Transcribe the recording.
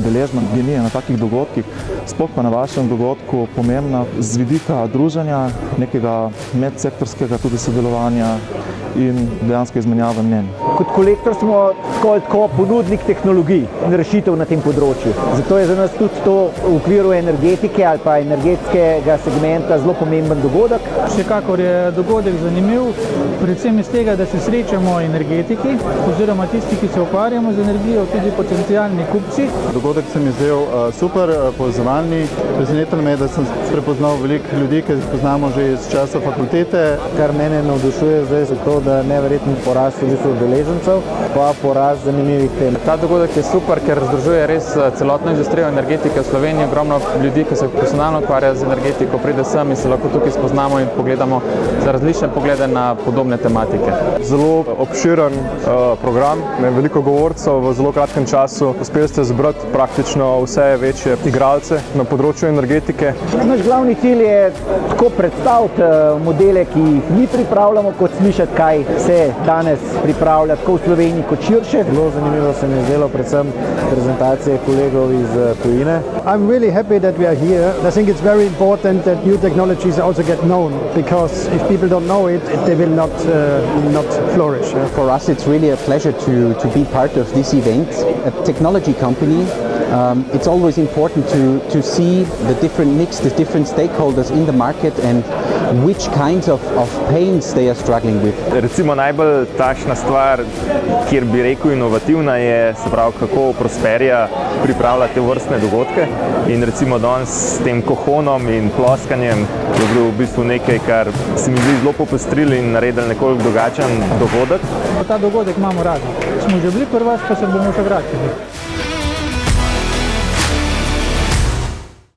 udeležba GEN-I na takih dogodkih, sploh pa na vašem dogodku, pomembna z vidika druženja, nekega medsektorskega tudi sodelovanja in dejansko izmenjave mnenj. Kot Kolektor smo tako ponudnik tehnologij in rešitev na tem področju. Zato je za nas tudi to v okviru energetike ali pa energetskega segmenta zelo pomemben dogodek. Vsekakor je dogodek zanimiv, predvsem iz tega, da se srečamo energetiki oziroma tisti, ki se ukvarjamo z energijo, tudi potencialni kupci. Dogodek se mi zdel super, povezovalni. Presenetilo me je, da sem prepoznal veliko ljudi, ki jih poznamo že iz časa fakultete. Kar mene navdušuje zdaj za to, da neverjetno porast udeležencev, pa porast zanimivih tem. Ta dogodek je super, ker združuje res celotno industrijo energetike v Sloveniji. Ogromno ljudi, ki se profesionalno ukvarja z energetiko, pride sem in se lahko tukaj spoznamo in pogledamo za različne poglede na podobne tematike. Zelo obširen program, veliko govorcev v zelo kratkem času. Uspeli ste zbrati praktično vse večje igralce na področju energetike. Naš glavni cilj je tako predstaviti modele, ki jih mi pripravljamo, kot slišati, kaj se danes pripravlja tako v Sloveniji kot širše. Zelo zanimivo se mi je zdelo predvsem prezentacije kolegov iz tujine. I'm really happy that we are here. I think it's very important that new technologies also get known, because if people don't know it, they will not flourish. For us it's really a pleasure to be part of this event. A technology company, it's always important to see the different mix, the different stakeholders in the market and which kinds of pains they are struggling with. Recimo najbolj takšna stvar, kjer bi rekel inovativna, je se pravi, kako Prosperia pripravlja te vrstne dogodke. In recimo danes s tem kohonom in ploskanjem je bilo v bistvu nekaj, kar se mi zdi zelo popestrili in naredili nekoliko drugačen dogodek. Ta dogodek imamo radi. Smo že bili pri vas, pa se bomo še vračali.